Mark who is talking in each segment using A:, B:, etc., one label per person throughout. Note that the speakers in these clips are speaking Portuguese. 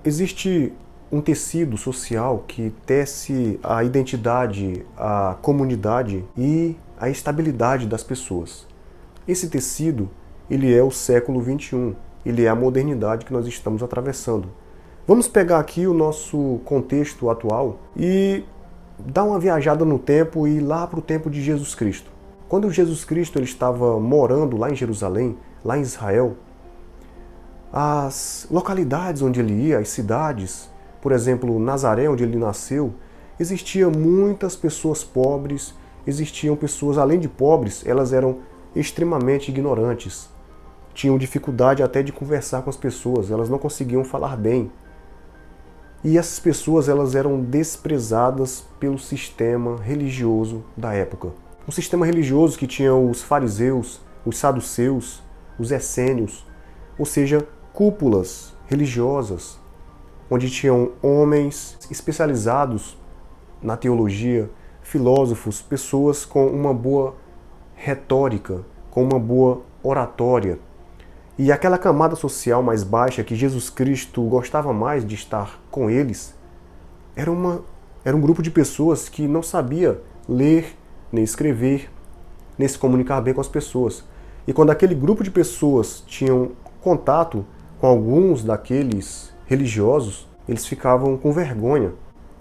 A: Existe um tecido social que tece a identidade, a comunidade e a estabilidade das pessoas. Esse tecido, ele é o século XXI, ele é a modernidade que nós estamos atravessando. Vamos pegar aqui o nosso contexto atual e dar uma viajada no tempo e ir lá para o tempo de Jesus Cristo. Quando Jesus Cristo ele estava morando lá em Jerusalém, lá em Israel, as localidades onde ele ia, as cidades, por exemplo, Nazaré, onde ele nasceu, existiam muitas pessoas pobres, existiam pessoas, além de pobres, elas eram extremamente ignorantes. Tinham dificuldade até de conversar com as pessoas, elas não conseguiam falar bem. E essas pessoas elas eram desprezadas pelo sistema religioso da época. Um sistema religioso que tinha os fariseus, os saduceus, os essênios, ou seja, cúpulas religiosas, onde tinham homens especializados na teologia, filósofos, pessoas com uma boa retórica, com uma boa oratória. E aquela camada social mais baixa que Jesus Cristo gostava mais de estar com eles, era um grupo de pessoas que não sabia ler, nem escrever, nem se comunicar bem com as pessoas. E quando aquele grupo de pessoas tinham contato com alguns daqueles religiosos, eles ficavam com vergonha.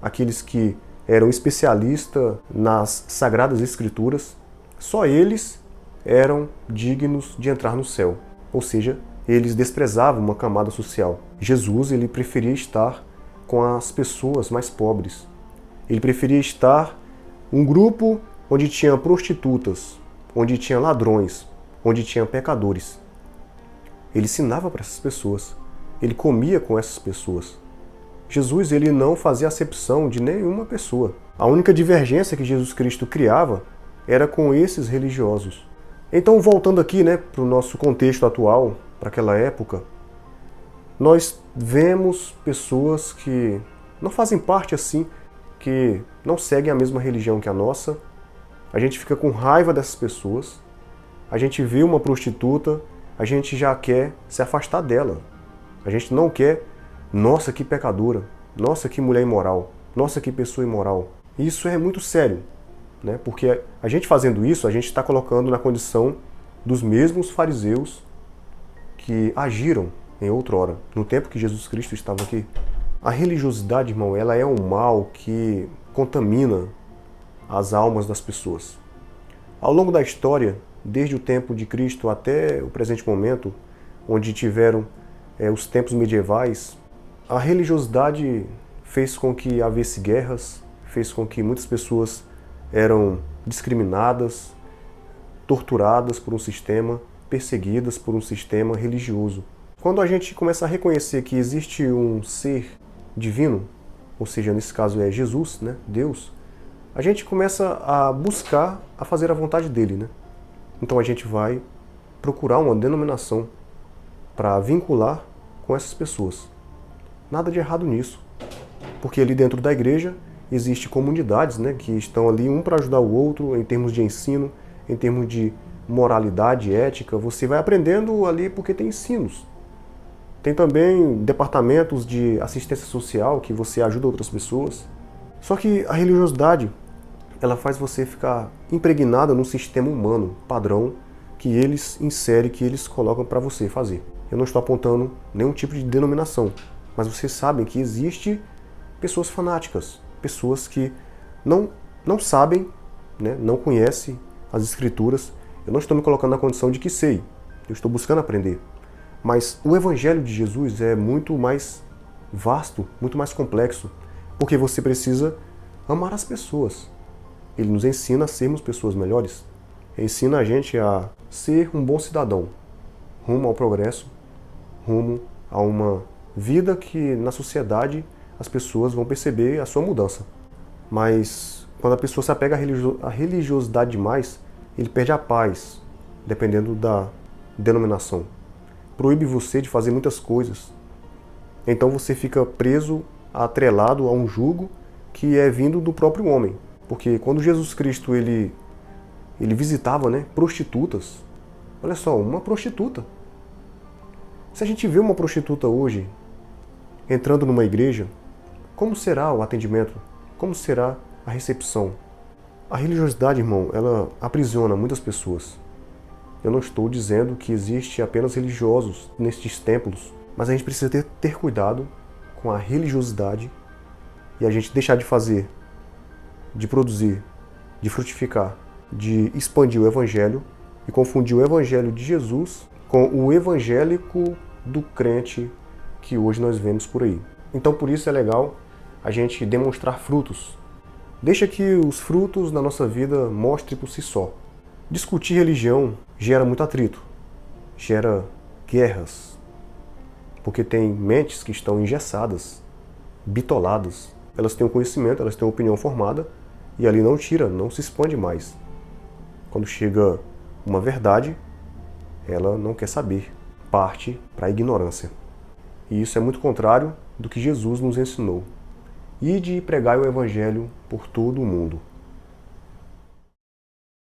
A: Aqueles que eram especialistas nas Sagradas Escrituras, só eles eram dignos de entrar no céu. Ou seja, eles desprezavam uma camada social. Jesus, ele preferia estar com as pessoas mais pobres. Ele preferia estar um grupo onde tinha prostitutas, onde tinha ladrões, onde tinha pecadores. Ele ensinava para essas pessoas. Ele comia com essas pessoas. Jesus, ele não fazia acepção de nenhuma pessoa. A única divergência que Jesus Cristo criava era com esses religiosos. Então, voltando aqui, para o nosso contexto atual, para aquela época, nós vemos pessoas que não fazem parte assim, que não seguem a mesma religião que a nossa. A gente fica com raiva dessas pessoas. A gente vê uma prostituta, a gente já quer se afastar dela. A gente não quer, nossa, que pecadora, nossa, que mulher imoral, nossa, que pessoa imoral. Isso é muito sério. Porque a gente fazendo isso, a gente está colocando na condição dos mesmos fariseus que agiram em outrora, no tempo que Jesus Cristo estava aqui. A religiosidade, irmão, ela é um mal que contamina as almas das pessoas. Ao longo da história, desde o tempo de Cristo até o presente momento, onde tiveram os tempos medievais, a religiosidade fez com que houvesse guerras, fez com que muitas pessoas eram discriminadas, torturadas por um sistema, perseguidas por um sistema religioso. Quando a gente começa a reconhecer que existe um ser divino, ou seja, nesse caso é Jesus, Deus, a gente começa a buscar a fazer a vontade dele. Então a gente vai procurar uma denominação para vincular com essas pessoas. Nada de errado nisso, porque ali dentro da igreja existem comunidades que estão ali um para ajudar o outro em termos de ensino, em termos de moralidade, ética. Você vai aprendendo ali porque tem ensinos. Tem também departamentos de assistência social que você ajuda outras pessoas. Só que a religiosidade, ela faz você ficar impregnada num sistema humano, padrão, que eles inserem, que eles colocam para você fazer. Eu não estou apontando nenhum tipo de denominação, mas vocês sabem que existe pessoas fanáticas, pessoas que não sabem, não conhecem as Escrituras. Eu não estou me colocando na condição de que sei, eu estou buscando aprender. Mas o Evangelho de Jesus é muito mais vasto, muito mais complexo, porque você precisa amar as pessoas. Ele nos ensina a sermos pessoas melhores, ensina a gente a ser um bom cidadão, rumo ao progresso, rumo a uma vida que na sociedade as pessoas vão perceber a sua mudança. Mas quando a pessoa se apega à religiosidade demais, ele perde a paz, dependendo da denominação. Proíbe você de fazer muitas coisas. Então você fica preso, atrelado a um jugo que é vindo do próprio homem. Porque quando Jesus Cristo ele visitava prostitutas, olha só, uma prostituta. Se a gente vê uma prostituta hoje, entrando numa igreja, como será o atendimento? Como será a recepção? A religiosidade, irmão, ela aprisiona muitas pessoas. Eu não estou dizendo que existe apenas religiosos nestes templos, mas a gente precisa ter cuidado com a religiosidade e a gente deixar de fazer, de produzir, de frutificar, de expandir o evangelho e confundir o evangelho de Jesus com o evangélico do crente que hoje nós vemos por aí. Então por isso é legal a gente demonstrar frutos. Deixa que os frutos na nossa vida mostrem por si só. Discutir religião gera muito atrito, gera guerras, porque tem mentes que estão engessadas, bitoladas. Elas têm o conhecimento, elas têm a opinião formada e ali não tira, não se expande mais. Quando chega uma verdade, ela não quer saber, parte para a ignorância. E isso é muito contrário do que Jesus nos ensinou. Ide e pregai o evangelho por todo o mundo.